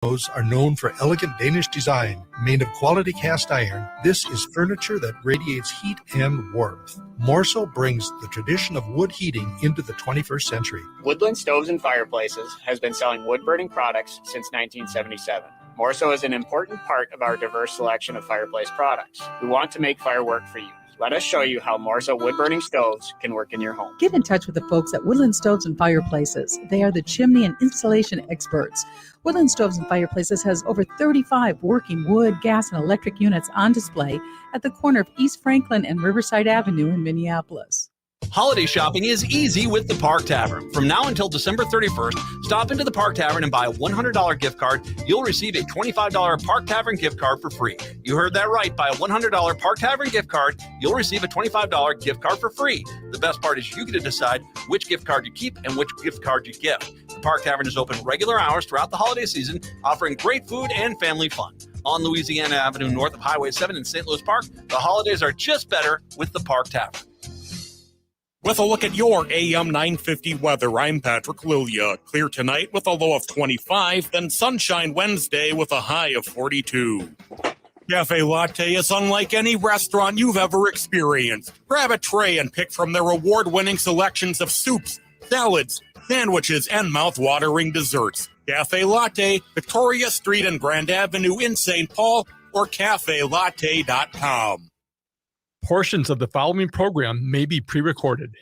are known for elegant Danish design. Made of quality cast iron, this is furniture that radiates heat and warmth. Morso brings the tradition of wood heating into the 21st century. Woodland Stoves and Fireplaces has been selling wood-burning products since 1977. Morso is an important part of our diverse selection of fireplace products. We want to make fire work for you. Let us show you how Morso wood-burning stoves can work in your home. Get in touch with the folks at Woodland Stoves and Fireplaces. They are the chimney and installation experts. Woodland Stoves and Fireplaces has over 35 working wood, gas, and electric units on display at the corner of East Franklin and Riverside Avenue in Minneapolis. Holiday shopping is easy with the Park Tavern. From now until December 31st, stop into the Park Tavern and buy a $100 gift card. You'll receive a $25 Park Tavern gift card for free. You heard that right. Buy a $100 Park Tavern gift card. You'll receive a $25 gift card for free. The best part is you get to decide which gift card you keep and which gift card you give. The Park Tavern is open regular hours throughout the holiday season, offering great food and family fun. On Louisiana Avenue, north of Highway 7 in St. Louis Park, the holidays are just better with the Park Tavern. With a look at your AM 950 weather, I'm Patrick Lilia. Clear tonight with a low of 25, then sunshine Wednesday with a high of 42. Cafe Latte is unlike any restaurant you've ever experienced. Grab a tray and pick from their award-winning selections of soups, salads, sandwiches, and mouth-watering desserts. Cafe Latte, Victoria Street and Grand Avenue in St. Paul, or cafelatte.com. Portions of the following program may be pre-recorded.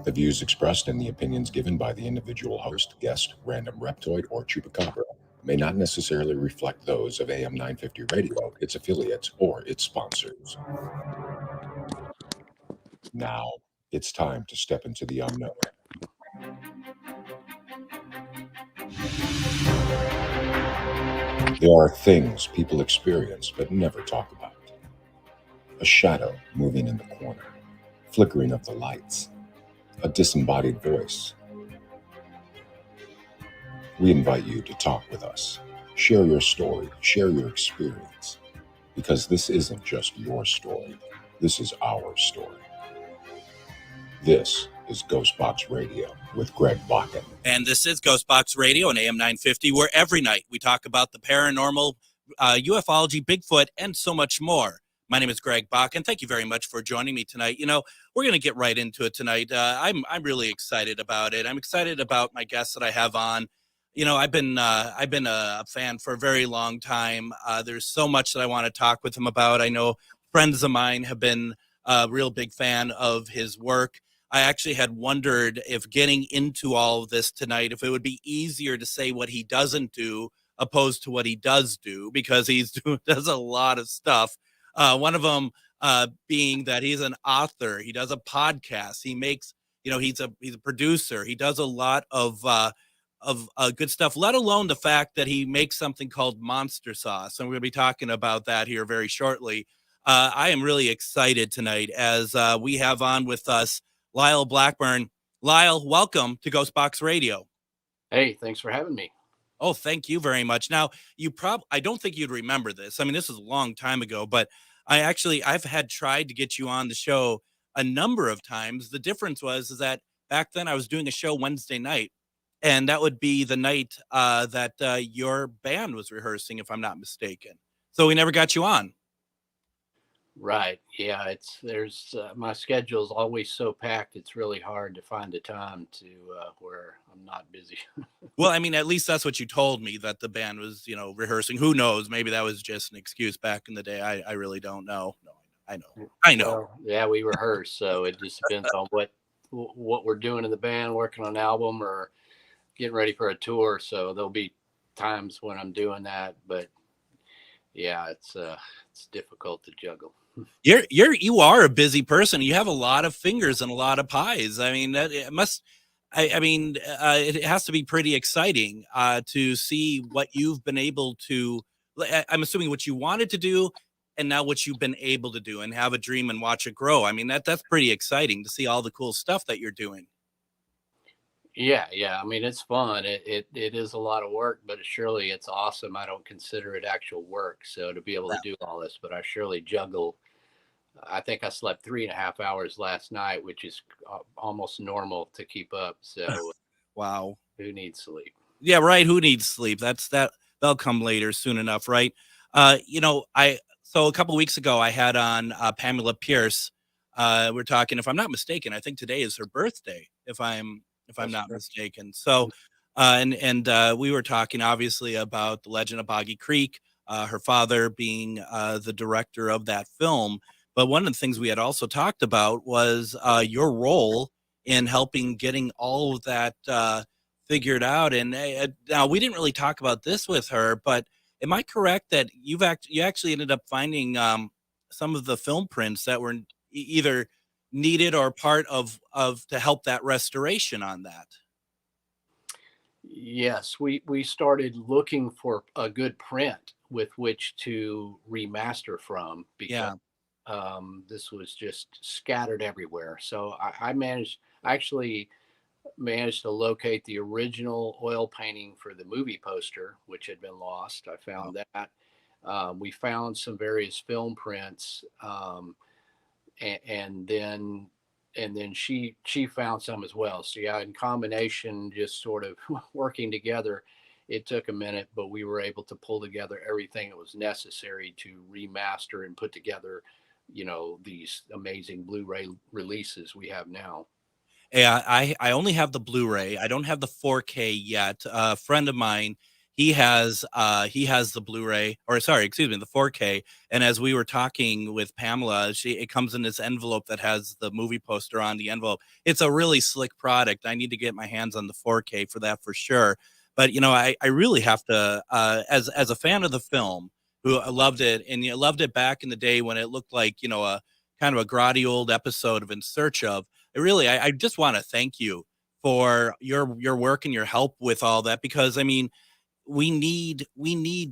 The views expressed and the opinions given by the individual host, guest, random reptoid, or chupacabra may not necessarily reflect those of AM 950 Radio, its affiliates, or its sponsors. Now, it's time to step into the unknown. There are things people experience but never talk about. A shadow moving in the corner, flickering of the lights, a disembodied voice. We invite you to talk with us. Share your story, share your experience, because this isn't just your story. This is our story. This is GhostBox Radio with Greg Bakun. And this is GhostBox Radio on AM 950, where every night we talk about the paranormal, ufology, Bigfoot, and so much more. My name is Greg Bakun. Thank you very much for joining me tonight. You know, we're going to get right into it tonight. I'm really excited about it. I'm excited about my guests that I have on. You know, I've been a fan for a very long time. There's so much that I want to talk with him about. I know friends of mine have been a real big fan of his work. I actually had wondered if getting into all of this tonight, if it would be easier to say what he doesn't do opposed to what he does do, because does a lot of stuff. One of them being that he's an author. He does a podcast. He makes, you know, he's a producer. He does a lot of good stuff, let alone the fact that he makes something called Monster Sauce. And we're going to be talking about that here very shortly. I am really excited tonight as we have on with us Lyle Blackburn. Lyle, welcome to GhostBox Radio. Hey, thanks for having me. Oh, thank you very much. Now, I don't think you'd remember this. I mean, this is a long time ago, but I've had tried to get you on the show a number of times. The difference is that back then I was doing a show Wednesday night, and that would be the night that your band was rehearsing, if I'm not mistaken. So we never got you on. Right. Yeah. There's my schedule is always so packed. It's really hard to find a time to where I'm not busy. Well, I mean, at least that's what you told me, that the band was, you know, rehearsing. Who knows? Maybe that was just an excuse back in the day. I really don't know. No, I know. Well, yeah, we rehearse. So it just depends on what we're doing in the band, working on an album or getting ready for a tour. So there'll be times when I'm doing that, but yeah, it's difficult to juggle. You are a busy person. You have a lot of fingers and a lot of pies. I mean, it has to be pretty exciting to see what you've been able to, I'm assuming what you wanted to do and now what you've been able to do and have a dream and watch it grow. I mean, that's pretty exciting to see all the cool stuff that you're doing. Yeah. I mean, it's fun. It is a lot of work, but surely it's awesome. I don't consider it actual work. So to be able to do all this, but I surely juggle. I think I slept 3.5 hours last night, which is almost normal to keep up. So wow, who needs sleep? Yeah, right. Who needs sleep? That'll come later soon enough, right? So a couple weeks ago I had on Pamela Pierce. We're talking, if I'm not mistaken, I think today is her birthday, if I'm not mistaken. So and we were talking obviously about the Legend of Boggy Creek, her father being the director of that film. But one of the things we had also talked about was your role in helping getting all of that figured out. And now we didn't really talk about this with her, but am I correct that you actually ended up finding some of the film prints that were either needed or part of to help that restoration on that? Yes, we started looking for a good print with which to remaster from, because Yeah. this was just scattered everywhere. So I actually managed to locate the original oil painting for the movie poster, which had been lost. I found that. We found some various film prints, and then she found some as well. So yeah, in combination, just sort of working together, it took a minute, but we were able to pull together everything that was necessary to remaster and put together, these amazing Blu-ray releases we have now. Yeah, I only have the Blu-ray. I don't have the 4K yet. A friend of mine, he has the Blu-ray, or sorry, excuse me, the 4K. And as we were talking with Pamela, it comes in this envelope that has the movie poster on the envelope. It's a really slick product. I need to get my hands on the 4K for that for sure. But I really have to, as a fan of the film, who loved it, and loved it back in the day when it looked like a kind of a grotty old episode of In Search of. I just want to thank you for your work and your help with all that, because I mean, we need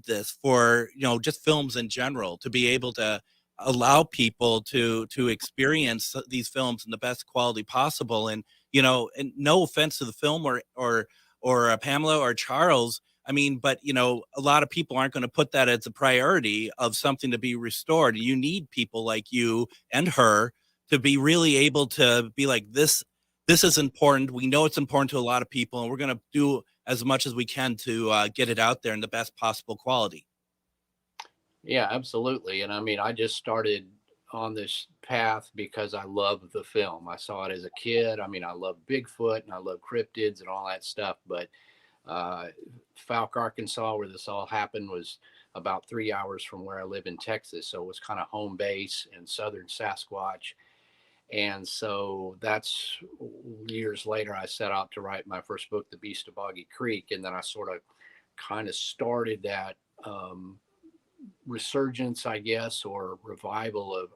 this for just films in general, to be able to allow people to experience these films in the best quality possible. And and no offense to the film or Pamela or Charles, I mean, but a lot of people aren't going to put that as a priority of something to be restored. You need people like you and her to be really able to be like, this is important. We know it's important to a lot of people, and we're going to do as much as we can to get it out there in the best possible quality. Yeah, absolutely. And I mean, I just started on this path because I love the film. I saw it as a kid. I mean, I love Bigfoot and I love cryptids and all that stuff. But Falk, Arkansas, where this all happened, was about 3 hours from where I live in Texas. So it was kind of home base in southern Sasquatch. And so that's years later, I set out to write my first book, The Beast of Boggy Creek. And then I sort of kind of started that resurgence, I guess, or revival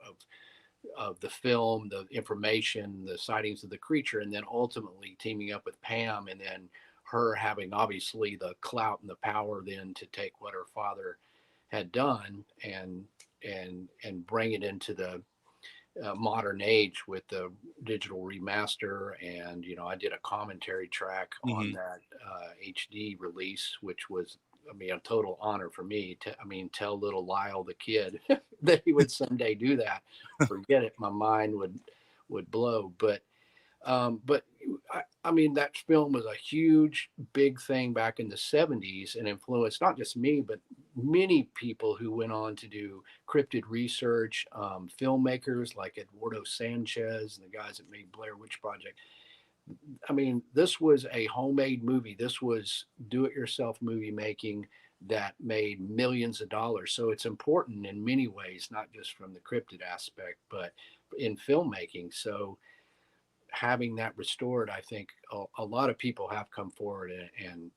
of the film, the information, the sightings of the creature, and then ultimately teaming up with Pam, and then her having obviously the clout and the power then to take what her father had done and bring it into the modern age with the digital remaster. And I did a commentary track on that HD release, which was, I mean, a total honor for me to, tell little Lyle the kid that he would someday do that. Forget it, my mind would blow. But I mean, that film was a huge, big thing back in the 70s and influenced not just me, but many people who went on to do cryptid research, filmmakers like Eduardo Sanchez and the guys that made Blair Witch Project. I mean, this was a homemade movie. This was do-it-yourself movie making that made millions of dollars. So it's important in many ways, not just from the cryptid aspect, but in filmmaking. So having that restored, I think a lot of people have come forward and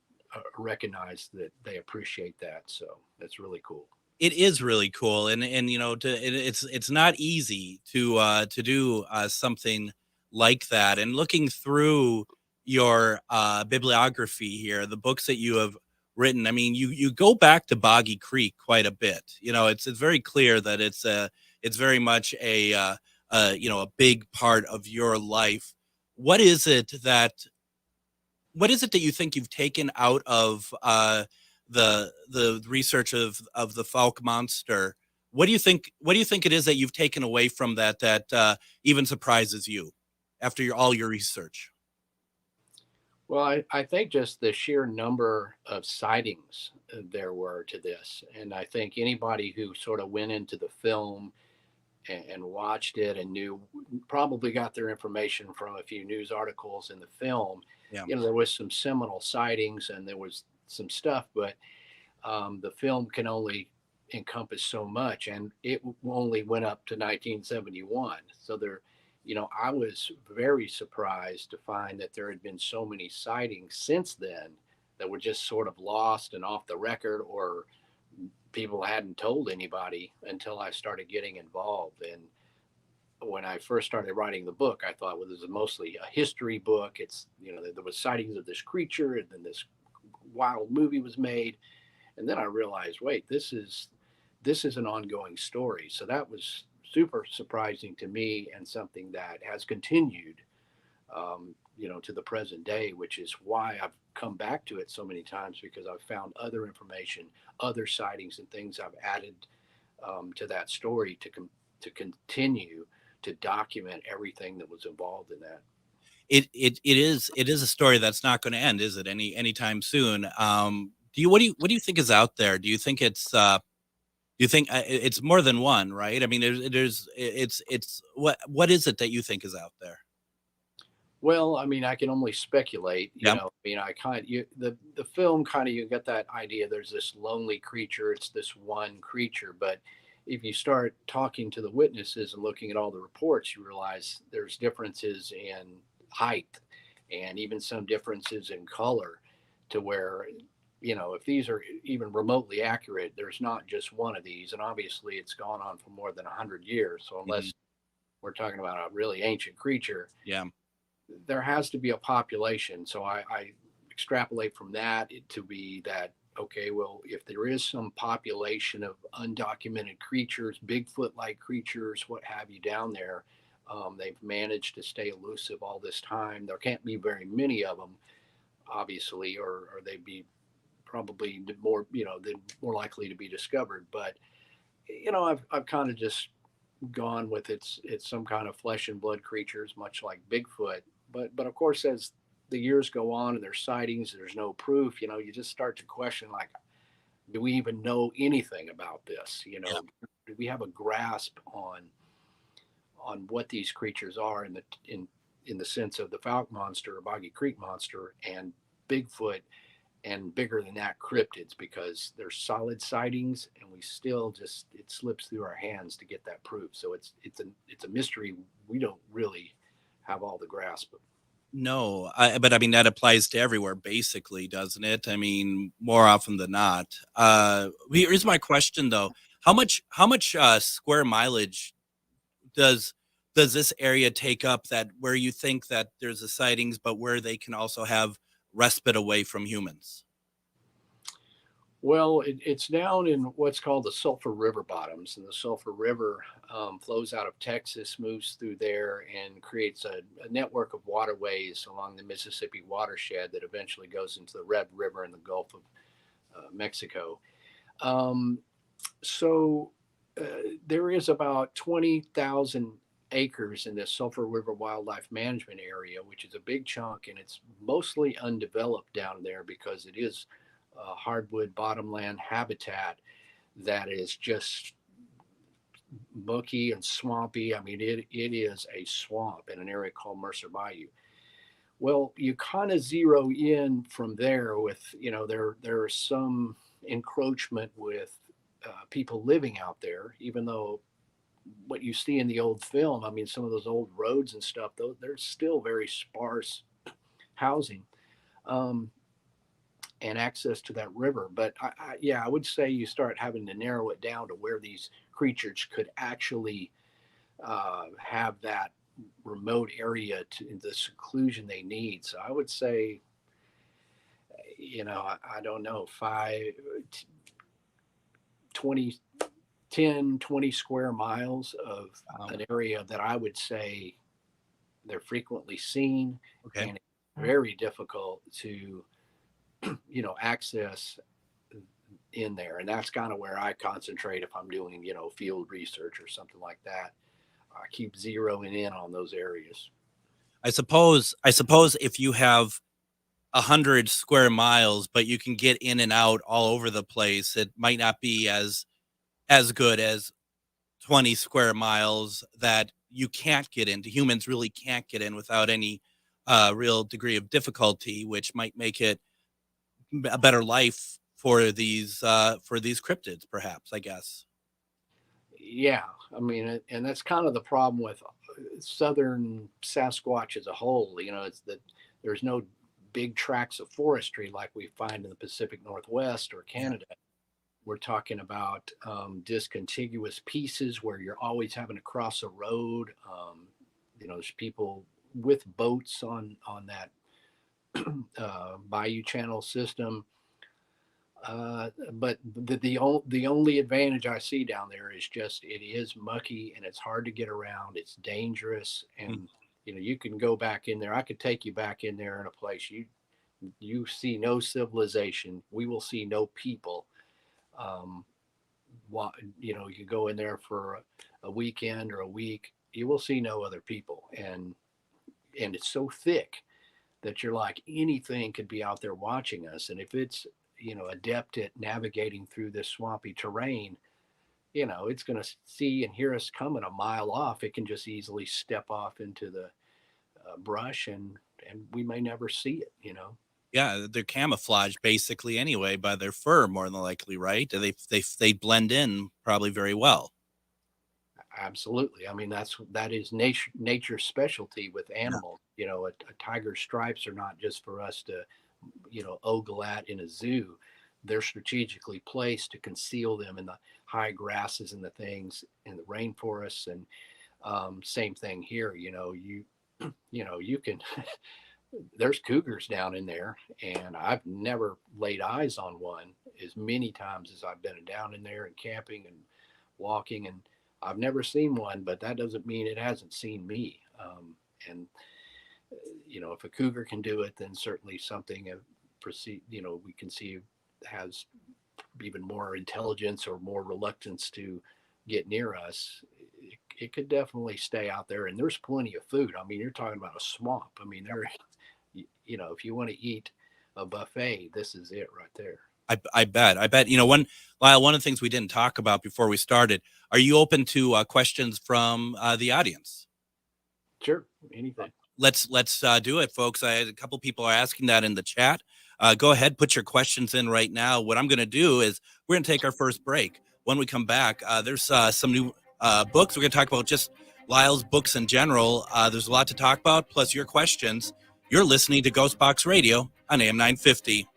recognize that they appreciate that. So that's really cool. It is really cool, and it's not easy to do something like that. And looking through your bibliography here, the books that you have written, I mean, you go back to Boggy Creek quite a bit. It's very clear that it's very much a big part of your life. What is it that you think you've taken out of the research of the Falk monster? What do you think it is that you've taken away from that even surprises you after all your research? Well, I think just the sheer number of sightings there were to this. And I think anybody who sort of went into the film and watched it and knew, probably got their information from a few news articles in the film. Yeah. There was some seminal sightings and there was some stuff, but the film can only encompass so much, and it only went up to 1971. So there, I was very surprised to find that there had been so many sightings since then that were just sort of lost and off the record, or people hadn't told anybody until I started getting involved. And when I first started writing the book, I thought, well, this is mostly a history book. It's, there was sightings of this creature, and then this wild movie was made. And then I realized, wait, this is an ongoing story. So that was super surprising to me, and something that has continued, to the present day, which is why I've come back to it so many times, because I've found other information, other sightings and things I've added to that story to continue to document everything that was involved in that. It is a story that's not going to end, is it? Anytime soon. What do you think is out there? Do you think it's it's more than one, right? I mean, it's what is it that you think is out there? Well, I mean, I can only speculate. Yeah. The film kind of, you get that idea. There's this lonely creature. It's this one creature, but if you start talking to the witnesses and looking at all the reports, you realize there's differences in height and even some differences in color, to where, if these are even remotely accurate, there's not just one of these. And obviously it's gone on for more than 100 years. So unless we're talking about a really ancient creature, there has to be a population. So I extrapolate from that to be that, okay, well, if there is some population of undocumented creatures, Bigfoot-like creatures, what have you, down there, they've managed to stay elusive all this time. There can't be very many of them, obviously, or they'd be probably more, they're more likely to be discovered. But, I've kind of just gone with it's some kind of flesh and blood creatures, much like Bigfoot. But of course, as the years go on and there's sightings, there's no proof, you just start to question, like, do we even know anything about this? Do we have a grasp on what these creatures are in the sense of the Fouke monster or Boggy Creek monster and Bigfoot, and bigger than that, cryptids? Because there's solid sightings, and we still just, it slips through our hands to get that proof. So it's a mystery we don't really have all the grasp of. No, but I mean, that applies to everywhere, basically, doesn't it? I mean, more often than not. Here's my question, though: how much square mileage does this area take up, that where you think that there's the sightings, but where they can also have respite away from humans? Well, it's down in what's called the Sulphur River bottoms, and the Sulphur River flows out of Texas, moves through there, and creates a network of waterways along the Mississippi watershed that eventually goes into the Red River and the Gulf of Mexico. So there is about 20,000 acres in this Sulphur River Wildlife Management Area, which is a big chunk, and it's mostly undeveloped down there because it is hardwood bottomland habitat that is just mucky and swampy. I mean, it is a swamp in an area called Mercer Bayou. Well, you kind of zero in from there with, there is some encroachment with people living out there, even though what you see in the old film, I mean, some of those old roads and stuff, though, there's still very sparse housing and access to that river. But I would say you start having to narrow it down to where these creatures could actually have that remote area to the seclusion they need. So I would say, I don't know, 20 square miles of an area that I would say they're frequently seen. Okay. And it's very difficult to, access in there. And that's kind of where I concentrate if I'm doing, field research or something like that. I keep zeroing in on those areas. I suppose if you have 100 square miles, but you can get in and out all over the place. It might not be as good as 20 square miles that you can't get into. Humans really can't get in without any real degree of difficulty, which might make it a better life for these cryptids, perhaps, I guess. Yeah, I mean, and that's kind of the problem with southern Sasquatch as a whole. You know, it's that there's no big tracts of forestry like we find in the Pacific Northwest or Canada. We're talking about discontiguous pieces where you're always having to cross a road. You know, there's people with boats on that bayou channel system. But the only advantage I see down there is just it is mucky and it's hard to get around. It's dangerous, and you know, you can go back in there. I could take you back in there in a place you see no civilization. We will see no people. You know, you go in there for a weekend or a week, you will see no other people, and it's so thick that you're like, anything could be out there watching us. And if it's, you know, adept at navigating through this swampy terrain, you know, it's going to see and hear us coming a mile off. It can just easily step off into the brush, and we may never see it, you know. Yeah, they're camouflaged basically anyway by their fur, more than likely, right? They blend in probably very well. Absolutely. I mean, that is nature's specialty with animals. Yeah. You know, a tiger's stripes are not just for us to, you know, ogle at in a zoo. They're strategically placed to conceal them in the high grasses and the things in the rainforests. And same thing here. You know, you can. There's cougars down in there, and I've never laid eyes on one as many times as I've been down in there and camping and walking, and I've never seen one, but that doesn't mean it hasn't seen me. And you know, if a cougar can do it, then certainly something you know, we can see has even more intelligence or more reluctance to get near us. It could definitely stay out there, and there's plenty of food. I mean, you're talking about a swamp. I mean, you know, if you want to eat a buffet, this is it right there. I bet. You know, Lyle, one of the things we didn't talk about before we started, are you open to questions from the audience? Sure, anything. Let's do it, folks. A couple people are asking that in the chat. Go ahead, put your questions in right now. What I'm going to do is we're going to take our first break. When we come back, there's some new books. We're going to talk about just Lyle's books in general. There's a lot to talk about, plus your questions. You're listening to GhostBox Radio on AM 950.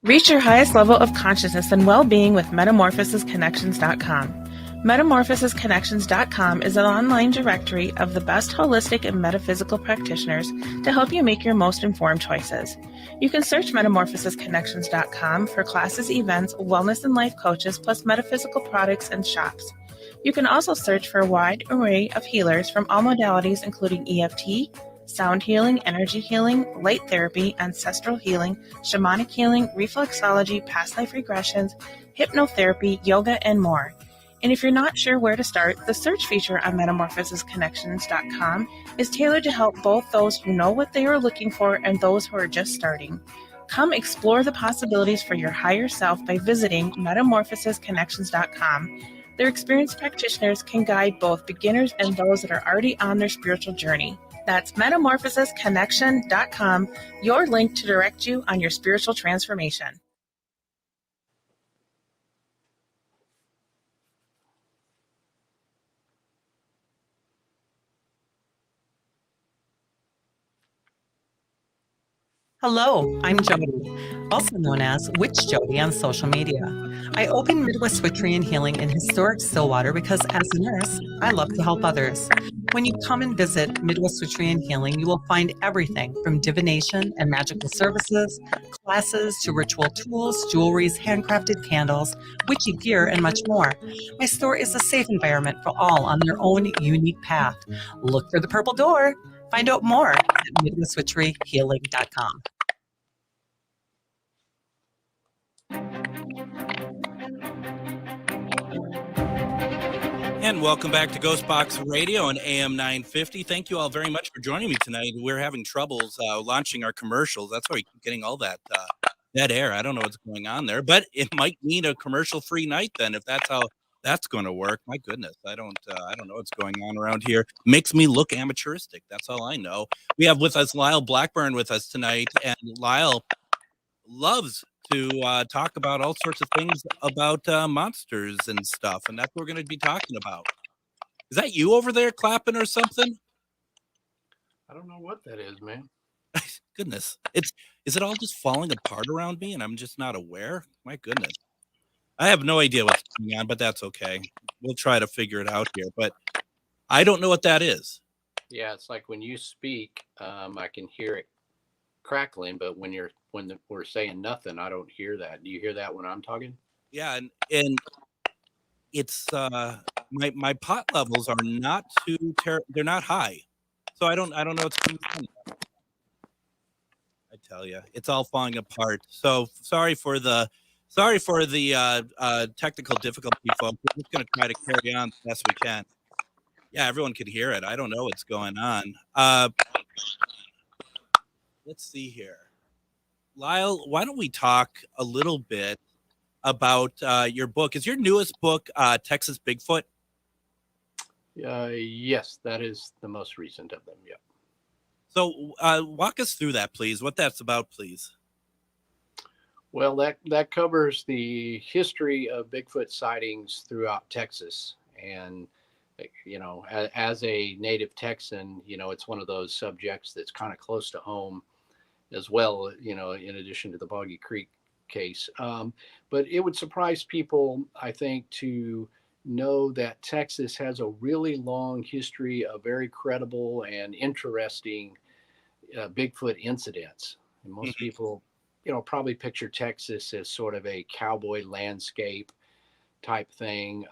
Reach your highest level of consciousness and well-being with MetamorphosisConnections.com. MetamorphosisConnections.com is an online directory of the best holistic and metaphysical practitioners to help you make your most informed choices. You can search MetamorphosisConnections.com for classes, events, wellness and life coaches, plus metaphysical products and shops. You can also search for a wide array of healers from all modalities, including EFT, sound healing, energy healing, light therapy, ancestral healing, shamanic healing, reflexology, past life regressions, hypnotherapy, yoga, and more. And if you're not sure where to start, the search feature on MetamorphosisConnections.com is tailored to help both those who know what they are looking for and those who are just starting. Come explore the possibilities for your higher self by visiting MetamorphosisConnections.com. Their experienced practitioners can guide both beginners and those that are already on their spiritual journey. That's MetamorphosisConnection.com, your link to direct you on your spiritual transformation. Hello, I'm Jody, also known as Witch Jody on social media. I open Midwest Witchery and Healing in historic Stillwater because as a nurse, I love to help others. When you come and visit Midwest Witchery and Healing, you will find everything from divination and magical services, classes to ritual tools, jewelries, handcrafted candles, witchy gear, and much more. My store is a safe environment for all on their own unique path. Look for the purple door. Find out more at MidwestWitcheryHealing.com. And welcome back to GhostBox Radio on AM 950. Thank you all very much for joining me tonight. We're having troubles launching our commercials. That's why we keep getting all that dead air. I don't know what's going on there, but it might mean a commercial-free night then, if that's how that's going to work. My goodness, I don't know what's going on around here. Makes me look amateuristic. That's all I know. We have with us Lyle Blackburn with us tonight, and Lyle loves to talk about all sorts of things about monsters and stuff, and that's what we're going to be talking about. Is that you over there clapping or something? I don't know what that is, man. Goodness, is it all just falling apart around me and I'm just not aware? My goodness, I have no idea what's going on, but that's okay. We'll try to figure it out here, but I don't know what that is. Yeah, it's like when you speak, I can hear it crackling, but when we're saying nothing, I don't hear that. Do you hear that when I'm talking? Yeah, and it's my pot levels are not they're not high, so I don't know what's going on. I tell you, it's all falling apart. So sorry for the technical difficulty, folks. We're just going to try to carry on the best we can. Yeah, everyone could hear it. I don't know what's going on. Let's see here. Lyle, why don't we talk a little bit about your book? Is your newest book Texas Bigfoot? Yes, that is the most recent of them. Yeah. So walk us through that, please. What that's about, please. Well, that covers the history of Bigfoot sightings throughout Texas. And, you know, as a native Texan, you know, it's one of those subjects that's kind of close to home as well, you know, in addition to the Boggy Creek case. But it would surprise people, I think, to know that Texas has a really long history of very credible and interesting Bigfoot incidents. And most people, you know, probably picture Texas as sort of a cowboy landscape type thing,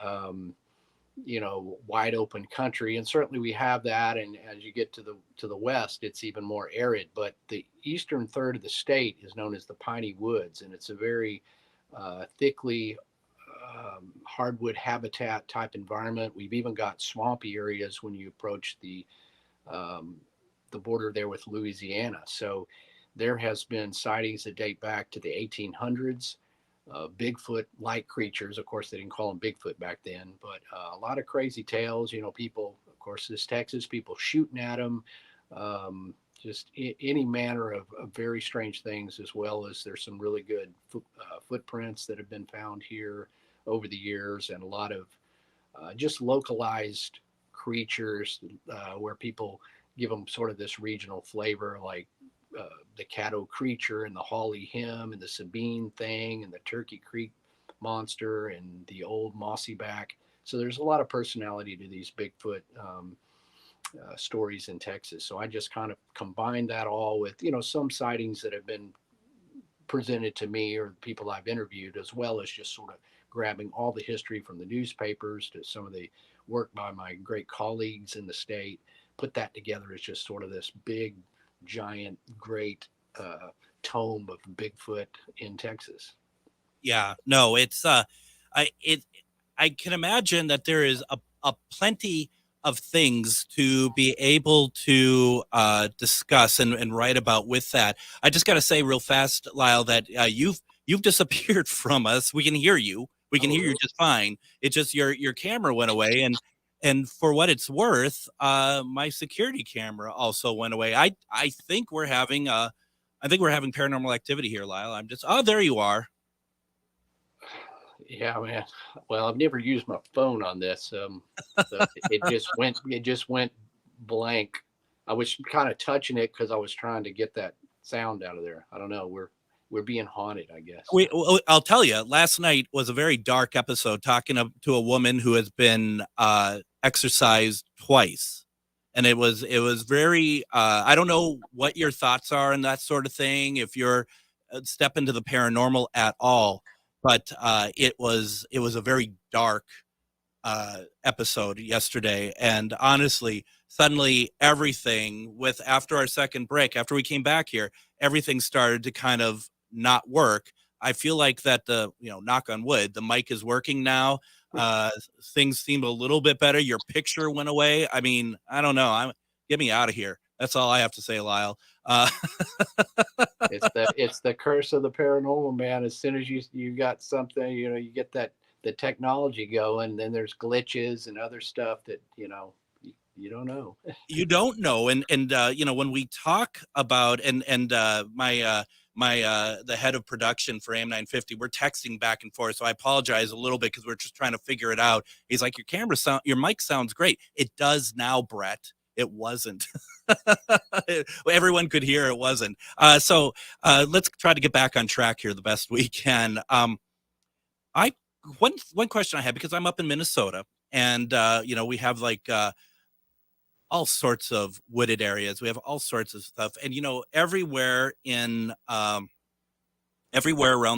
you know, wide open country. And certainly we have that. And as you get to the west, it's even more arid. But the eastern third of the state is known as the Piney Woods, and it's a very thickly hardwood habitat type environment. We've even got swampy areas when you approach the border there with Louisiana. So there has been sightings that date back to the 1800s. Bigfoot-like creatures. Of course, they didn't call them Bigfoot back then, but a lot of crazy tales. You know, people, of course, this Texas, people shooting at them, just any manner of very strange things, as well as there's some really good footprints that have been found here over the years, and a lot of just localized creatures where people give them sort of this regional flavor, like the Caddo creature and the Hawley him and the Sabine thing and the Turkey Creek monster and the old mossy back. So there's a lot of personality to these Bigfoot stories in Texas. So I just kind of combined that all with, you know, some sightings that have been presented to me or people I've interviewed, as well as just sort of grabbing all the history from the newspapers to some of the work by my great colleagues in the state, put that together as just sort of this big, giant, great tome of Bigfoot in Texas. Yeah, no, it's I can imagine that there is a plenty of things to be able to discuss and write about with that. I just got to say real fast, Lyle, that you've disappeared from us. We can hear you. We can hear you just fine. It's just your camera went away, and for what it's worth, my security camera also went away. I think we're having paranormal activity here, Lyle. There you are. Yeah, man. Well, I've never used my phone on this. So it just went blank. I was kind of touching it because I was trying to get that sound out of there. I don't know. We're being haunted, I guess. I'll tell you, last night was a very dark episode, talking to a woman who has been exorcised twice. And it was very, I don't know what your thoughts are and that sort of thing, if you're step into the paranormal at all, but it was a very dark episode yesterday, and honestly, suddenly everything after our second break, after we came back here, everything started to kind of not work. I feel like that knock on wood, the mic is working now. Things seem a little bit better. Your picture went away. I mean, I don't know. Get me out of here. That's all I have to say, Lyle. It's the curse of the paranormal, man. As soon as you got something, you get the technology going, then there's glitches and other stuff that you don't know. You don't know, and when we talk about and my the head of production for AM 950, we're texting back and forth, so I apologize a little bit because we're just trying to figure it out. He's like, your mic sounds great. It does now, Brett. It wasn't. Everyone could hear it wasn't. So let's try to get back on track here the best we can. One question I had, because I'm up in Minnesota, and we have like all sorts of wooded areas. We have all sorts of stuff, and everywhere around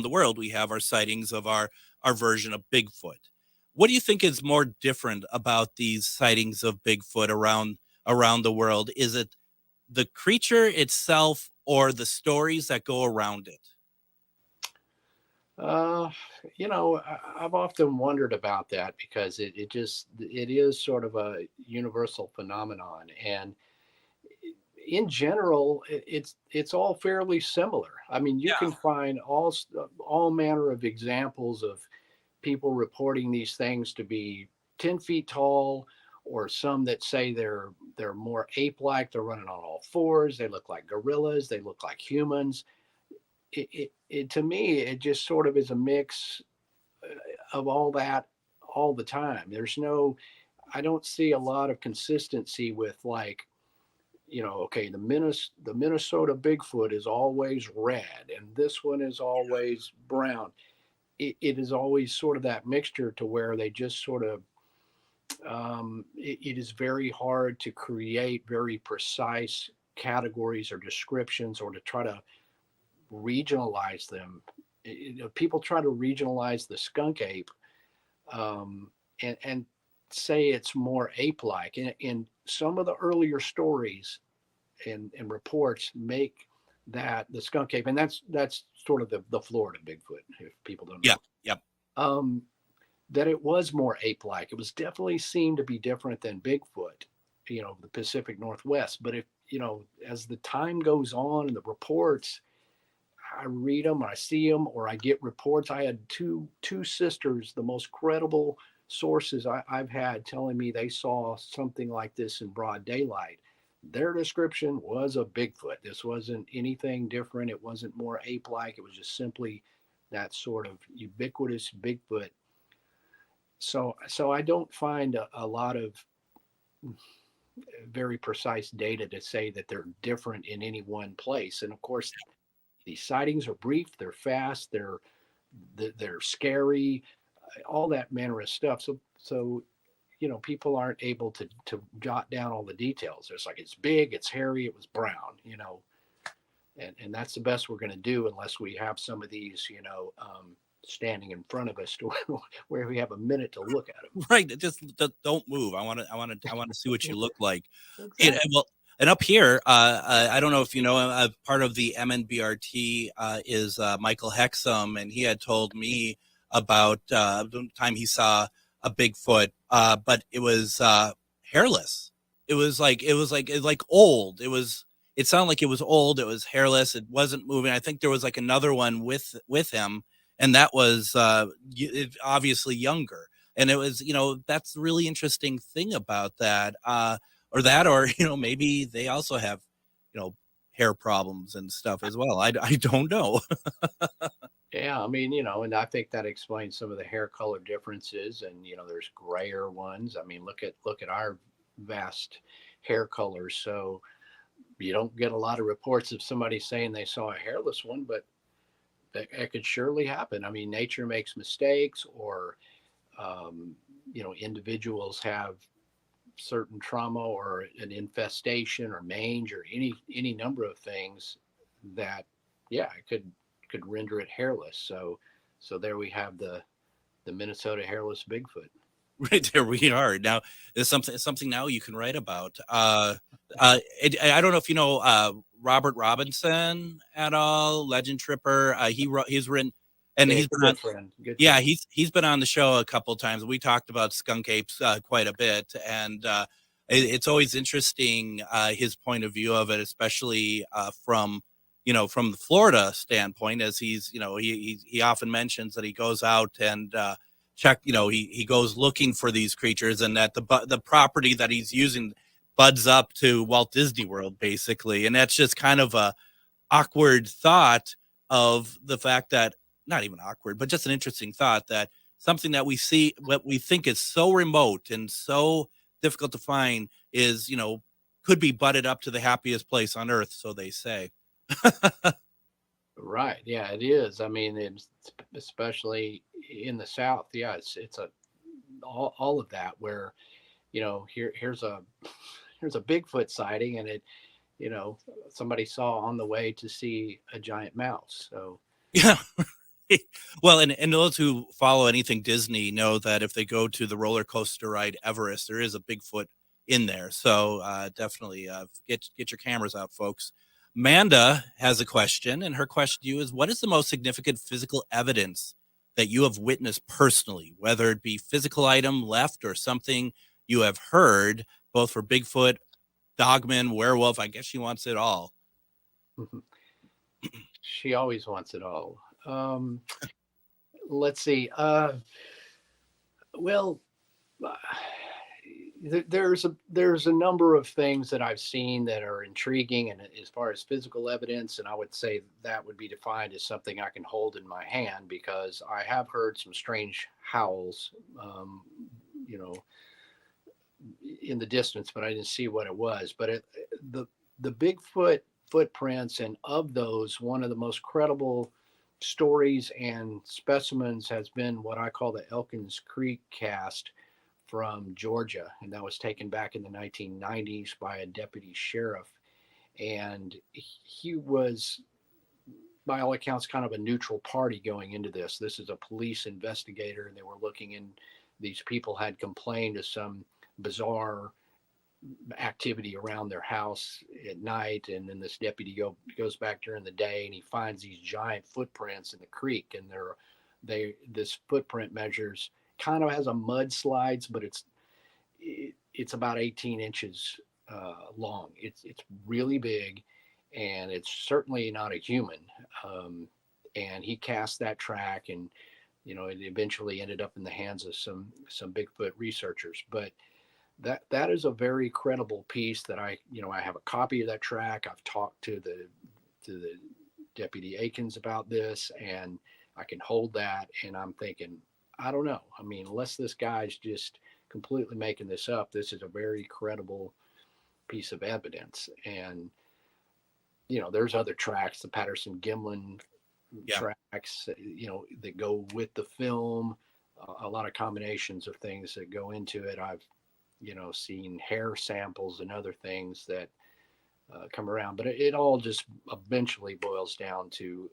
the world, we have our sightings of our version of Bigfoot. What do you think is more different about these sightings of Bigfoot around the world? Is it the creature itself or the stories that go around it? I've often wondered about that, because it is sort of a universal phenomenon, and in general, it's all fairly similar. I mean, you can find all manner of examples of people reporting these things to be 10 feet tall, or some that say they're more ape-like. They're running on all fours. They look like gorillas. They look like humans. It to me, it just sort of is a mix of all that all the time. I don't see a lot of consistency with, like, okay, the Minnesota Bigfoot is always red and this one is always brown. It is always sort of that mixture, to where they just sort of, it is very hard to create very precise categories or descriptions, or to try to regionalize them. People try to regionalize the skunk ape, and say it's more ape-like. In some of the earlier stories and reports make that the skunk ape, and that's sort of the Florida Bigfoot, if people don't know. Yep. That it was more ape-like. It was definitely seemed to be different than Bigfoot, the Pacific Northwest. But if, as the time goes on and the reports, I read them, I see them, or I get reports. I had two sisters, the most credible sources I've had, telling me they saw something like this in broad daylight. Their description was a Bigfoot. This wasn't anything different. It wasn't more ape-like. It was just simply that sort of ubiquitous Bigfoot. So I don't find a lot of very precise data to say that they're different in any one place. And of course, these sightings are brief, they're fast, they're scary, all that manner of stuff. So people aren't able to jot down all the details. It's like, it's big, it's hairy, it was brown, and that's the best we're going to do, unless we have some of these, standing in front of us to where we have a minute to look at them. Right. Just don't move. I want to see what you look like. Exactly. And up here, I don't know if you know, part of the MNBRT is Michael Hexum, and he had told me about the time he saw a Bigfoot, but it was hairless. It was like old. It sounded like it was old. It was hairless. It wasn't moving. I think there was like another one with him, and that was obviously younger. And it was, that's the really interesting thing about that. Or maybe they also have, hair problems and stuff as well. I don't know. Yeah, I mean, and I think that explains some of the hair color differences. And there's grayer ones. I mean, look at our vast hair colors. So you don't get a lot of reports of somebody saying they saw a hairless one, but that could surely happen. I mean, nature makes mistakes, or individuals have certain trauma, or an infestation, or mange, or any number of things that, it could render it hairless. So there we have the Minnesota hairless Bigfoot. Right there we are. Now there's something now you can write about. I don't know if you know Robert Robinson at all, Legend Tripper. He's written, and Yeah, he's been good on. friend. Good Yeah, friend. he's been on the show a couple times. We talked about skunk apes quite a bit, and it's always interesting his point of view of it, especially from from the Florida standpoint, as he's he often mentions that he goes out and check he goes looking for these creatures, and that the property that he's using buds up to Walt Disney World basically, and that's just kind of a awkward thought of the fact that, not even awkward, but just an interesting thought that something that we see, what we think is so remote and so difficult to find is, could be butted up to the happiest place on earth, so they say. Right. Yeah, it is. I mean, it's especially in the South. Yeah, it's all of that where, here's a Bigfoot sighting, and somebody saw on the way to see a giant mouse. So Yeah. Well, and those who follow anything Disney know that if they go to the roller coaster ride Everest, there is a Bigfoot in there. So definitely get your cameras out, folks. Manda has a question, and her question to you is, what is the most significant physical evidence that you have witnessed personally, whether it be physical item left or something you have heard, both for Bigfoot, dogman, werewolf? I guess she wants it all. she always wants it all. Let's see. Well, there's a number of things that I've seen that are intriguing, and as far as physical evidence, and I would say that would be defined as something I can hold in my hand, because I have heard some strange howls, in the distance, but I didn't see what it was. But the Bigfoot footprints, and of those, one of the most credible stories and specimens has been what I call the Elkins Creek cast from Georgia, and that was taken back in the 1990s by a deputy sheriff, and he was, by all accounts, kind of a neutral party going into this. This is a police investigator, and they were looking in. These people had complained of some bizarre activity around their house at night, and then this deputy goes back during the day, and he finds these giant footprints in the creek, and this footprint measures, kind of has a mudslides, but it's about 18 inches long. It's really big, and it's certainly not a human. And he cast that track, and it eventually ended up in the hands of some Bigfoot researchers. But that is a very credible piece that I have a copy of that track. I've talked to the Deputy Akins about this, and I can hold that, and I'm thinking, I don't know. I mean, unless this guy's just completely making this up, this is a very credible piece of evidence. And, there's other tracks, the Patterson Gimlin tracks, that go with the film, a lot of combinations of things that go into it. I've, seen hair samples and other things that come around, but it all just eventually boils down to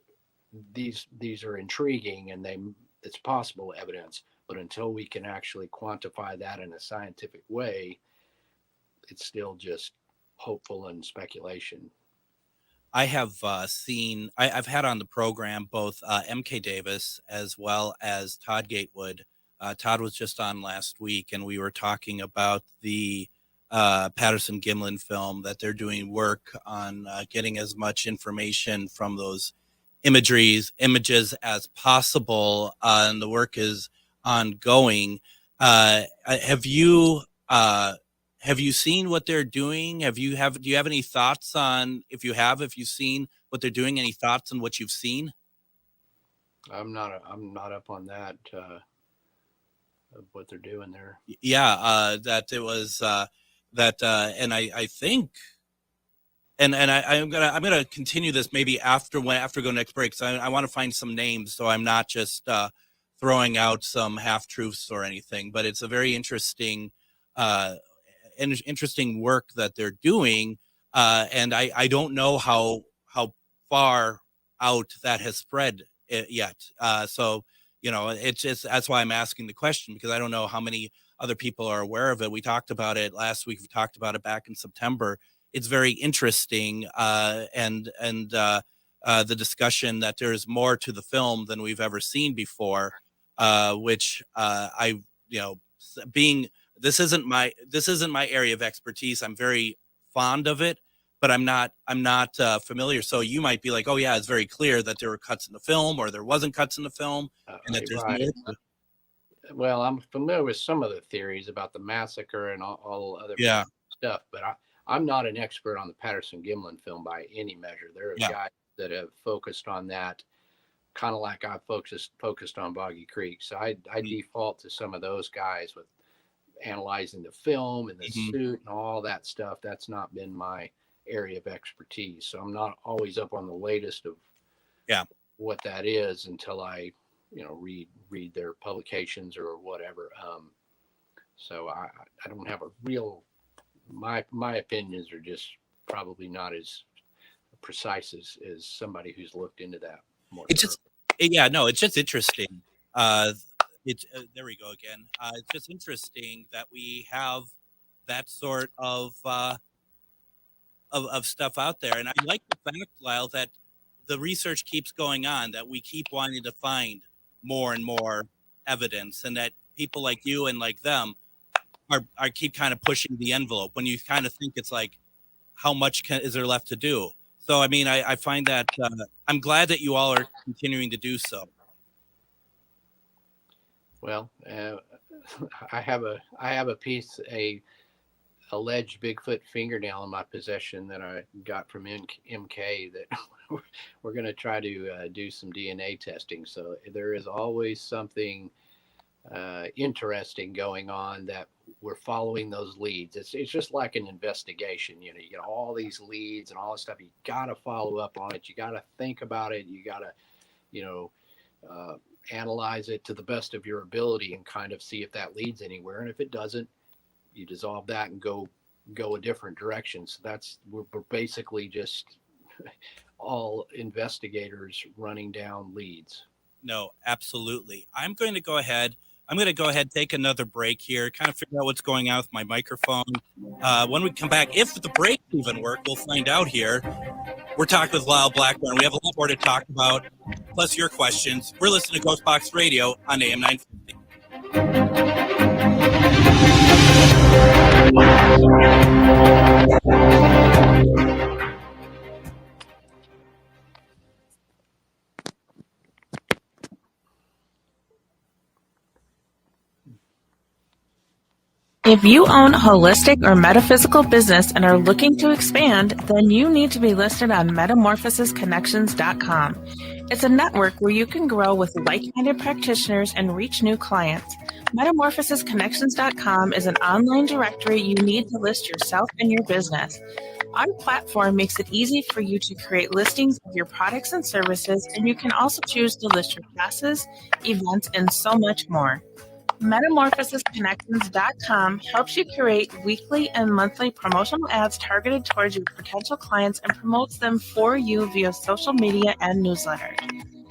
these are intriguing, and it's possible evidence, but until we can actually quantify that in a scientific way, it's still just hopeful and speculation. I have I've had on the program both MK Davis as well as Todd Gatewood. Todd was just on last week, and we were talking about the Patterson Gimlin film, that they're doing work on getting as much information from those images as possible, and the work is ongoing. Have you seen what they're doing? Do you have any thoughts on, if you've seen what they're doing, any thoughts on what you've seen? I'm not up on that, of what they're doing there. Yeah, that it was and I think, and I'm gonna continue this maybe after go next break. So I want to find some names, so I'm not just throwing out some half truths or anything. But it's a very interesting work that they're doing, and I don't know how far out that has spread yet. So it's just, that's why I'm asking the question, because I don't know how many other people are aware of it. We talked about it last week. We talked about it back in September. It's very interesting. And the discussion that there's more to the film than we've ever seen before, which this isn't my area of expertise. I'm very fond of it, but I'm not familiar. So you might be like, oh yeah, it's very clear that there were cuts in the film, or there wasn't cuts in the film, and that there's more. Well, I'm familiar with some of the theories about the massacre and all other stuff, but I'm not an expert on the Patterson-Gimlin film by any measure. There are guys that have focused on that, kind of like I focused on Boggy Creek. So I default to some of those guys with analyzing the film and the suit and all that stuff. That's not been my area of expertise. So I'm not always up on the latest of what that is until I read their publications or whatever. So I don't have a real, my opinions are just probably not as precise as somebody who's looked into that more. It's just, it's just interesting. There we go again. It's just interesting that we have that sort of stuff out there. And I like the fact, Lyle, that the research keeps going on, that we keep wanting to find more and more evidence, and that people like you and like them are keep kind of pushing the envelope when you kind of think it's like, how much is there left to do? So, I mean, I find that I'm glad that you all are continuing to do so. Well, I have a piece, a alleged Bigfoot fingernail in my possession that I got from MK that we're going to try to do some DNA testing. So there is always something interesting going on, that we're following those leads. It's just like an investigation. You get all these leads and all this stuff. You got to follow up on it. You got to think about it. You got to, analyze it to the best of your ability and kind of see if that leads anywhere. And if it doesn't, you dissolve that and go a different direction. So we're basically just all investigators running down leads. No, absolutely. I'm going to go ahead, take another break here, kind of figure out what's going on with my microphone. When we come back, if the break even work, we'll find out here. We're talking with Lyle Blackburn. We have a lot more to talk about, plus your questions. We're listening to GhostBox Radio on AM 950. If you own a holistic or metaphysical business and are looking to expand, then you need to be listed on metamorphosisconnections.com. It's a network where you can grow with like-minded practitioners and reach new clients. Metamorphosisconnections.com is an online directory you need to list yourself and your business. Our platform makes it easy for you to create listings of your products and services, and you can also choose to list your classes, events, and so much more. Metamorphosisconnections.com helps you create weekly and monthly promotional ads targeted towards your potential clients and promotes them for you via social media and newsletter.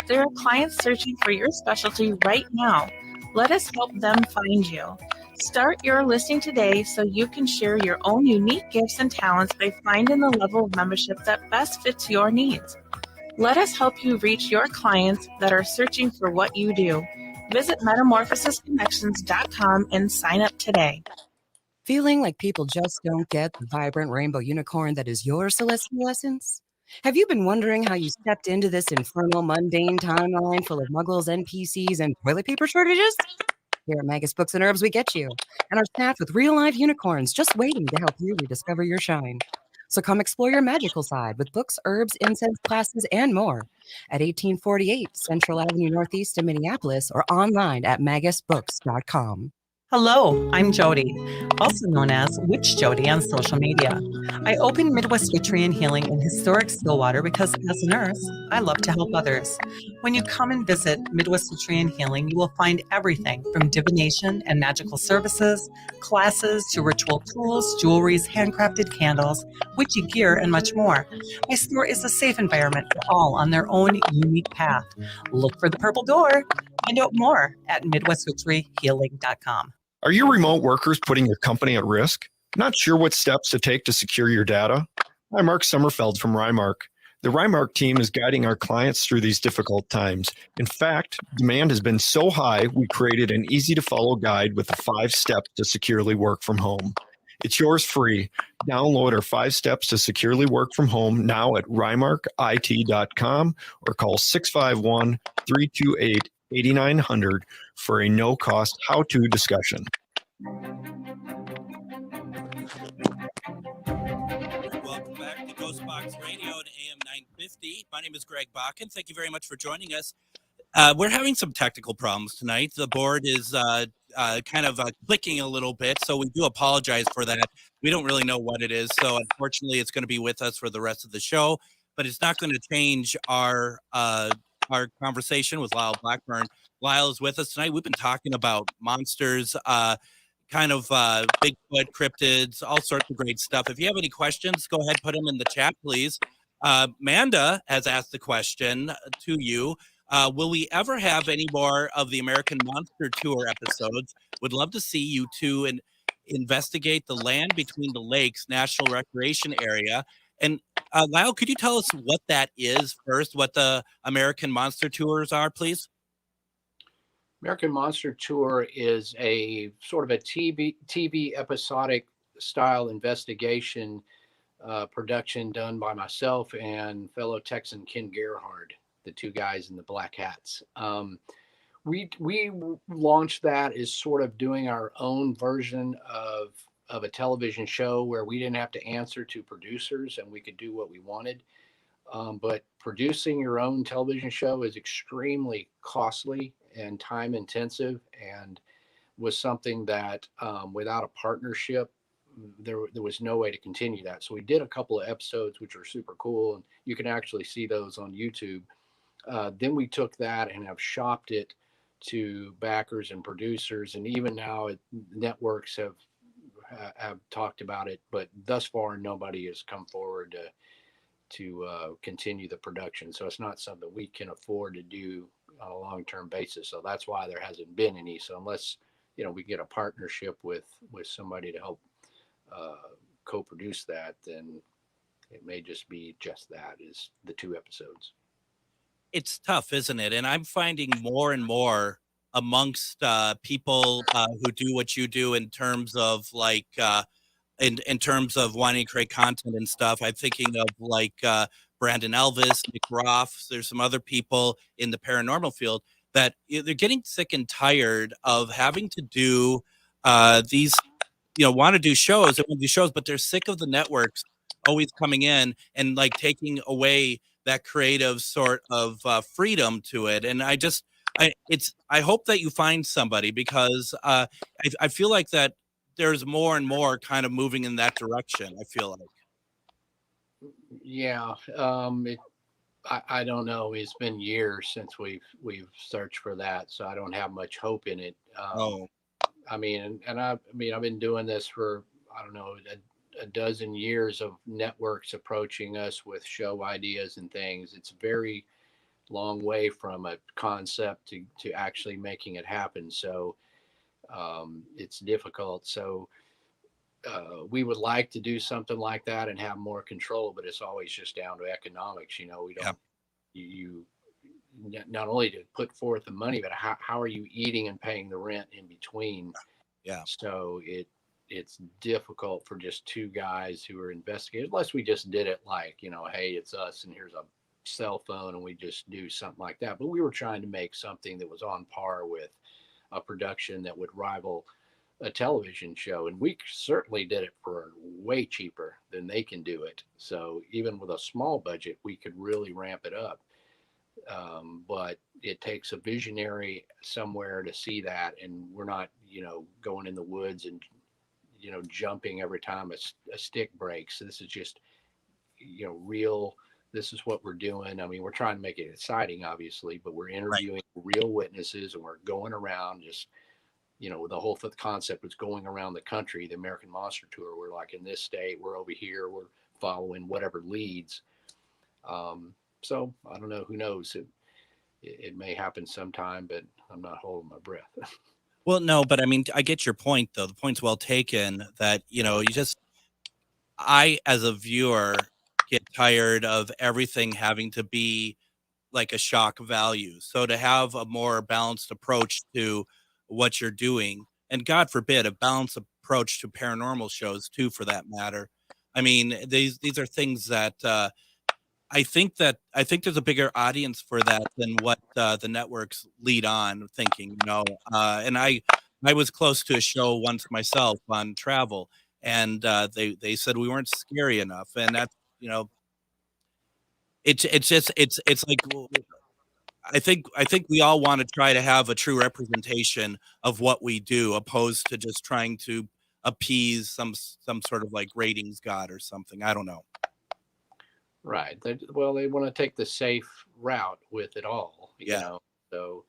There are clients searching for your specialty right now. Let us help them find you. Start your listing today so you can share your own unique gifts and talents by finding the level of membership that best fits your needs. Let us help you reach your clients that are searching for what you do. Visit metamorphosisconnections.com and sign up today. Feeling like people just don't get the vibrant rainbow unicorn that is your celestial essence? Have you been wondering how you stepped into this infernal, mundane timeline full of muggles, NPCs, and toilet paper shortages? Here at Magus Books and Herbs, we get you, and are staffed with real-life unicorns just waiting to help you rediscover your shine. So come explore your magical side with books, herbs, incense, classes, and more at 1848 Central Avenue Northeast in Minneapolis, or online at magusbooks.com. Hello, I'm Jody, also known as Witch Jody on social media. I open Midwest Witchery and Healing in historic Stillwater because as a nurse, I love to help others. When you come and visit Midwest Witchery and Healing, you will find everything from divination and magical services, classes to ritual tools, jewelries, handcrafted candles, witchy gear, and much more. My store is a safe environment for all on their own unique path. Look for the purple door. Find out more at MidwestWitcheryHealing.com. Are your remote workers putting your company at risk? Not sure what steps to take to secure your data? I'm Mark Sommerfeld from Rymark. The Rymark team is guiding our clients through these difficult times. In fact, demand has been so high, we created an easy-to-follow guide with the 5 steps to securely work from home. It's yours free. Download our 5 steps to securely work from home now at rymarkit.com or call 651-328-8900 for a no-cost how-to discussion. Welcome back to GhostBox Radio at AM 950. My name is Greg Bakun. Thank you very much for joining us. We're having some technical problems tonight. The board is kind of clicking a little bit, so we do apologize for that. We don't really know what it is, so unfortunately it's going to be with us for the rest of the show, but it's not going to change our conversation with Lyle Blackburn. Lyle is with us tonight. We've been talking about monsters, kind of Bigfoot, cryptids, all sorts of great stuff. If you have any questions, go ahead, put them in the chat, please. Amanda has asked the question to you. Will we ever have any more of the American Monster Tour episodes? Would love to see you two investigate the land between the lakes national recreation area. And Lyle, could you tell us what that is first, what the American Monster Tours are, please? American Monster Tour is a sort of a TV episodic style investigation production done by myself and fellow Texan Ken Gerhard, the 2 guys in the black hats. We launched that as sort of doing our own version of a television show where we didn't have to answer to producers and we could do what we wanted. But producing your own television show is extremely costly and time intensive, and was something that without a partnership, there was no way to continue that. So we did a couple of episodes, which are super cool, and you can actually see those on YouTube. Then we took that and have shopped it to backers and producers, and even now networks have talked about it, but thus far nobody has come forward to continue the production. So it's not something we can afford to do on a long-term basis. So that's why there hasn't been any. So unless we get a partnership with somebody to help co-produce that, then it may just be just that, is the 2 episodes. It's tough, isn't it? And I'm finding more and more amongst people who do what you do in terms of like in terms of wanting to create content and stuff. I'm thinking of like Brandon Elvis, Nick Roth. There's some other people in the paranormal field that they're getting sick and tired of having to do these, want to do shows. They want to do shows, but they're sick of the networks always coming in and like taking away that creative sort of freedom to it. And I hope that you find somebody, because I feel like that there's more and more kind of moving in that direction. I feel like. Yeah. I don't know. It's been years since we've searched for that, so I don't have much hope in it. I've been doing this for, I don't know, a dozen years of networks approaching us with show ideas and things. It's a very long way from a concept to actually making it happen. So it's difficult. So we would like to do something like that and have more control, but it's always just down to economics. We don't, you not only to put forth the money, but how are you eating and paying the rent in between? Yeah. So it's difficult for just 2 guys who are investigators, unless we just did it like, hey, it's us and here's a cell phone and we just do something like that. But we were trying to make something that was on par with a production that would rival a television show. And we certainly did it for way cheaper than they can do it. So even with a small budget, we could really ramp it up. But it takes a visionary somewhere to see that. And we're not, going in the woods and, jumping every time a stick breaks. This is just, real. This is what we're doing. I mean, we're trying to make it exciting, obviously, but we're interviewing real witnesses, and we're going around just, the whole concept is going around the country. The American Monster Tour, we're like in this state, we're over here, we're following whatever leads. So I don't know, who knows? it may happen sometime, but I'm not holding my breath. Well, no, but I mean, I get your point, though. The point's well taken that, I, as a viewer, get tired of everything having to be like a shock value. So to have a more balanced approach to what you're doing, and God forbid, a balanced approach to paranormal shows too, for that matter. I mean, these are things that I think there's a bigger audience for that than what the networks lead on thinking, and I was close to a show once myself on travel, and they said we weren't scary enough, and that's, it's like, I think we all want to try to have a true representation of what we do, opposed to just trying to appease some sort of like ratings god or something. I don't know. Right. They want to take the safe route with it all. So,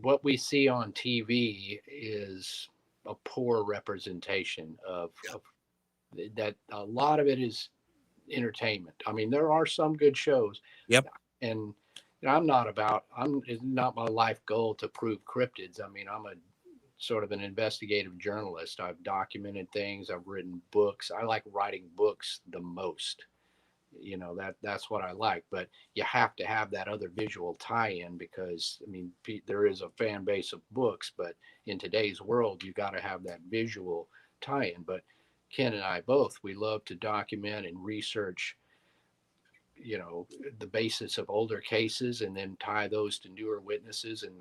what we see on TV is a poor representation of that. A lot of it is entertainment. I mean, there are some good shows. Yep. And it's not my life goal to prove cryptids. I mean, I'm a sort of an investigative journalist. I've documented things. I've written books. I like writing books the most. That's what I like. But you have to have that other visual tie-in, because, I mean, there is a fan base of books, but in today's world, you got to have that visual tie-in. But Ken and I both, we love to document and research, the basis of older cases, and then tie those to newer witnesses. And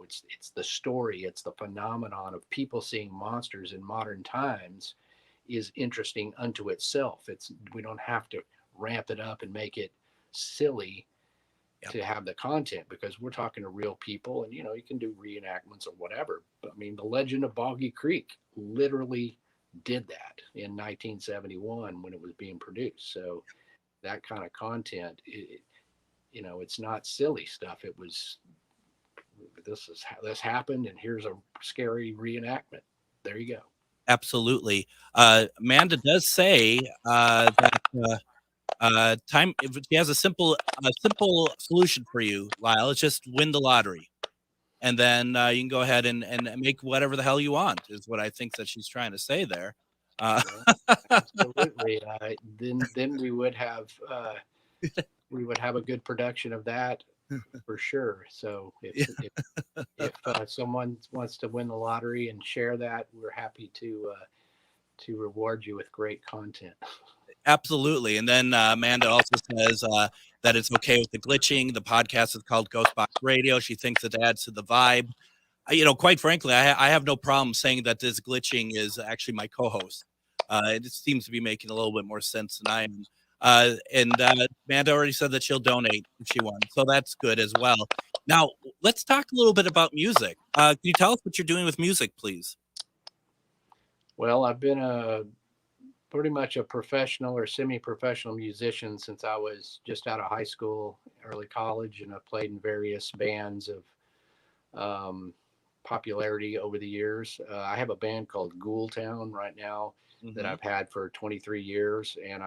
it's the story, it's the phenomenon of people seeing monsters in modern times is interesting unto itself. We don't have to ramp it up and make it silly to have the content, because we're talking to real people, and you can do reenactments or whatever. But I mean, the Legend of Boggy Creek literally did that in 1971 when it was being produced. So that kind of content, it's not silly stuff. It was, this happened, and here's a scary reenactment. There you go. Absolutely. Amanda does say that time. If she has a simple solution for you, Lyle, it's just win the lottery, and then you can go ahead and make whatever the hell you want. Is what I think that she's trying to say there. Absolutely. Then we would have a good production of that for sure. So if someone wants to win the lottery and share that, we're happy to reward you with great content. Absolutely. And then Amanda also says that it's okay with the glitching. The podcast is called GhostBox Radio. She thinks it adds to the vibe. Quite frankly, I have no problem saying that this glitching is actually my co-host. It seems to be making a little bit more sense than I am. And Amanda already said that she'll donate if she wants, so that's good as well. Now, let's talk a little bit about music. Can you tell us what you're doing with music, please? Well, I've been pretty much a professional or semi-professional musician since I was just out of high school, early college, and I've played in various bands of popularity over the years. I have a band called Ghoul Town right now that I've had for 23 years, and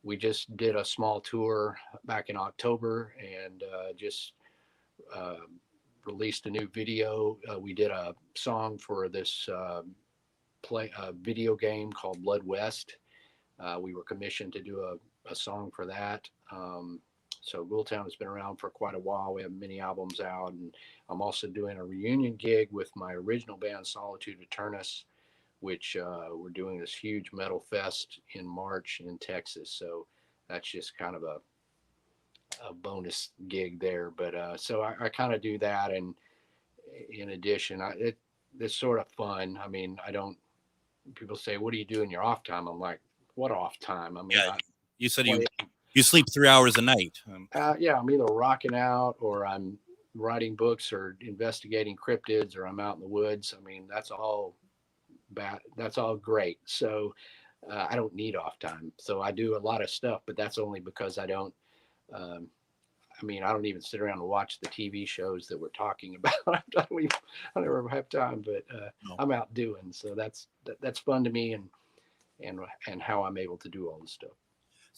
we just did a small tour back in October, and just released a new video. We did a song for this video game called Blood West. We were commissioned to do a song for that. So Ghoul Town has been around for quite a while. We have many albums out, and I'm also doing a reunion gig with my original band Solitude Eternus, which we're doing this huge metal fest in March in Texas. So that's just kind of a bonus gig there. But so I kind of do that, and in addition, it's sort of fun. I mean, people say, what do you do in your off time? I'm like, what off time? I mean, you said you sleep 3 hours a night. Yeah, I'm either rocking out, or I'm writing books, or investigating cryptids, or I'm out in the woods. I mean, that's all great. So I don't need off time. So I do a lot of stuff, but that's only because I don't even sit around and watch the TV shows that we're talking about. I never have time, but no. I'm out doing. So that's fun to me, and how I'm able to do all this stuff.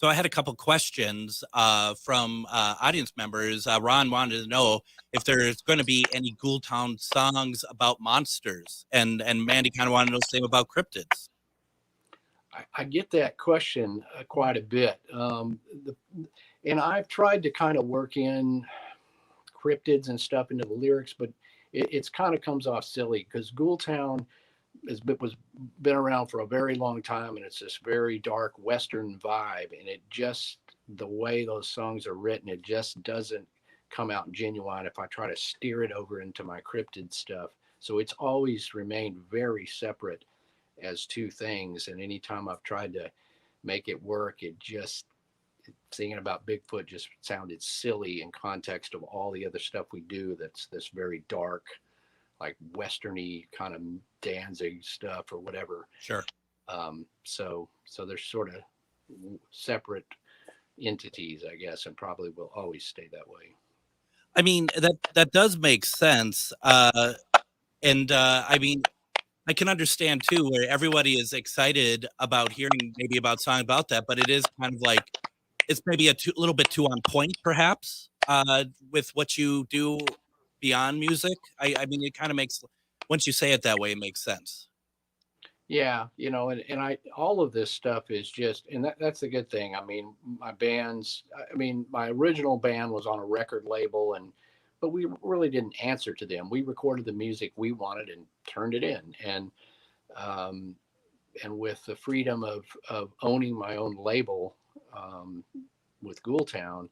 So I had a couple questions from audience members. Ron wanted to know if there's going to be any Ghoultown songs about monsters, and Mandy kind of wanted to know the same about cryptids. I get that question quite a bit. And I've tried to kind of work in cryptids and stuff into the lyrics, but it's kind of comes off silly because Ghoultown was been around for a very long time, and it's this very dark Western vibe, and it just, the way those songs are written, it just doesn't come out genuine if I try to steer it over into my cryptid stuff. So it's always remained very separate as two things, and anytime I've tried to make it work, it just, singing about Bigfoot just sounded silly in context of all the other stuff we do that's this very dark, like westerny kind of Danzig stuff or whatever. Sure. So they're sort of separate entities, I guess, and probably will always stay that way. I mean, that does make sense. I mean, I can understand too, where everybody is excited about hearing maybe about a song about that, but it is kind of like, it's maybe a little bit too on point, perhaps, with what you do beyond music. I mean, it kind of makes, once you say it that way, it makes sense. Yeah, and I, all of this stuff is just, and that's the good thing. I mean, my original band was on a record label, but we really didn't answer to them. We recorded the music we wanted and turned it in. And with the freedom of owning my own label, with Ghoultown,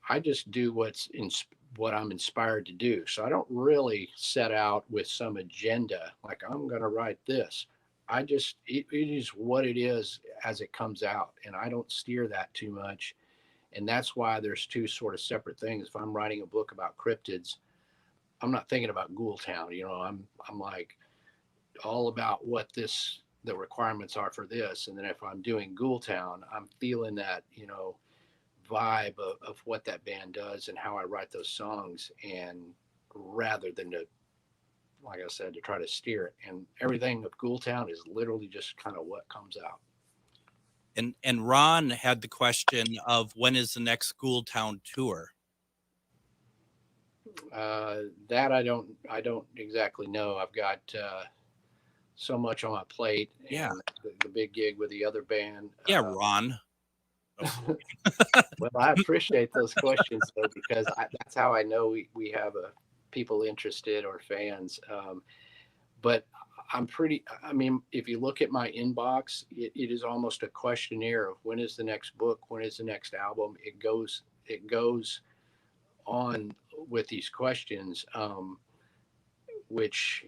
I just do what I'm inspired to do. So I don't really set out with some agenda, like I'm going to write this. It is what it is as it comes out. And I don't steer that too much. And that's why there's two sort of separate things. If I'm writing a book about cryptids, I'm not thinking about Ghoultown. I'm like all about what the requirements are for this. And then if I'm doing Ghoultown, I'm feeling that, vibe of what that band does and how I write those songs. And rather than to, like I said, to try to steer it, and everything of Ghoultown is literally just kind of what comes out. And Ron had the question of, when is the next Ghoultown tour? That I don't exactly know. I've got so much on my plate. Yeah. The big gig with the other band. Yeah, Ron. Well, I appreciate those questions though, because that's how I know we have people interested or fans. But if you look at my inbox, it is almost a questionnaire of when is the next book, when is the next album. It goes on with these questions, which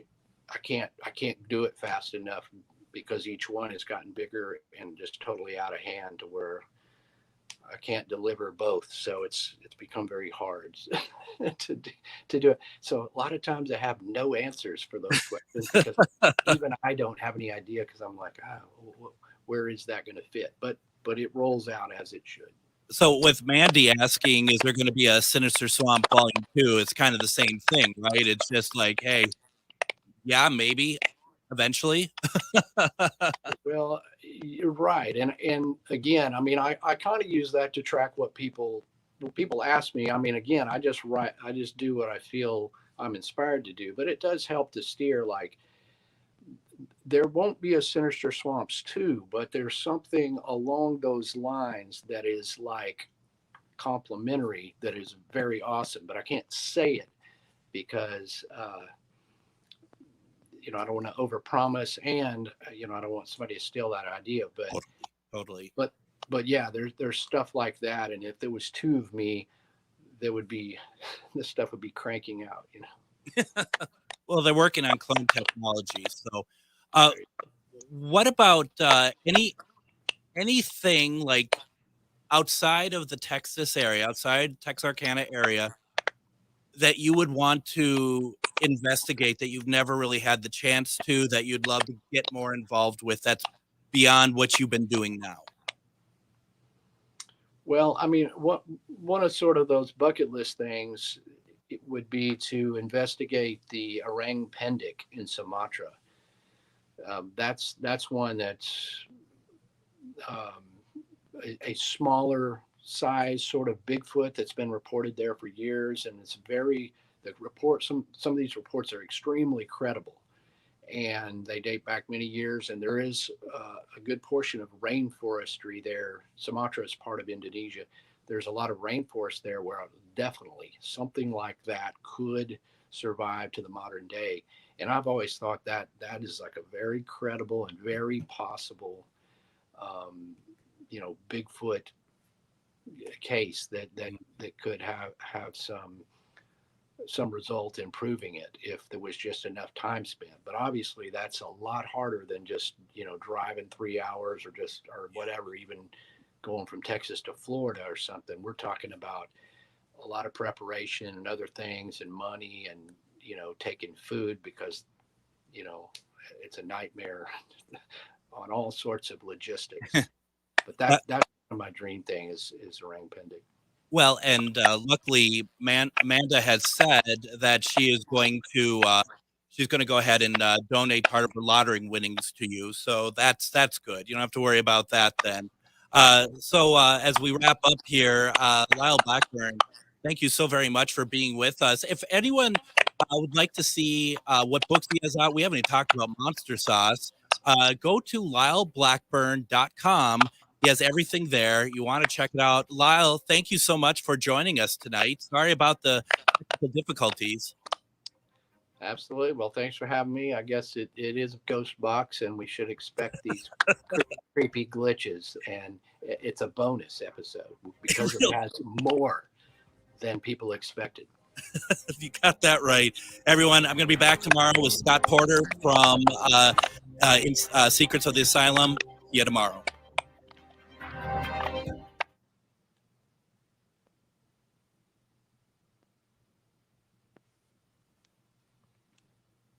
I can't do it fast enough because each one has gotten bigger and just totally out of hand to where I can't deliver both. So it's become very hard to do it. So a lot of times I have no answers for those questions because even I don't have any idea, because I'm like, where is that going to fit? But it rolls out as it should. So with Mandy asking, is there going to be a Sinister Swamp Volume 2? It's kind of the same thing, right? It's just like, hey, yeah, maybe eventually. Well, you're right. And again, I mean, I kind of use that to track what people ask me. I mean, again, I just do what I feel I'm inspired to do, but it does help to steer, like, there won't be a Sinister Swamps 2, but there's something along those lines that is like complimentary, that is very awesome, but I can't say it because, I don't want to overpromise, and I don't want somebody to steal that idea. But totally. But yeah, there's stuff like that, and if there was two of me, this stuff would be cranking out. Well, they're working on clone technology. So, what about anything like outside of the Texas area, outside Texarkana area, that you would want to investigate that you've never really had the chance to, that you'd love to get more involved with, that's beyond what you've been doing now? Well, I mean, one of sort of those bucket list things, it would be to investigate the orang pendek in Sumatra. That's one that's a smaller size sort of Bigfoot that's been reported there for years, and it's some of these reports are extremely credible, and they date back many years, and there is a good portion of rainforestry there. Sumatra is part of Indonesia. There's a lot of rainforest there where definitely something like that could survive to the modern day. And I've always thought that is like a very credible and very possible, Bigfoot case that could have some result in proving it if there was just enough time spent. But obviously that's a lot harder than just, driving 3 hours or whatever, even going from Texas to Florida or something. We're talking about a lot of preparation and other things and money and, taking food because, it's a nightmare on all sorts of logistics. But that's my dream thing is orang pending. Well, and luckily, Amanda has said that she is going to go ahead and donate part of her lottery winnings to you. So that's good. You don't have to worry about that then. So as we wrap up here, Lyle Blackburn, thank you so very much for being with us. If anyone would like to see what books he has out, we haven't even talked about Monster Sauce. Go to lyleblackburn.com. He has everything there. You want to check it out. Lyle, thank you so much for joining us tonight. Sorry about the difficulties. Absolutely. Well, thanks for having me. I guess it is a ghost box, and we should expect these creepy glitches. And it's a bonus episode because it has more than people expected. You got that right. Everyone, I'm going to be back tomorrow with Scott Porter from Secrets of the Asylum. See you tomorrow.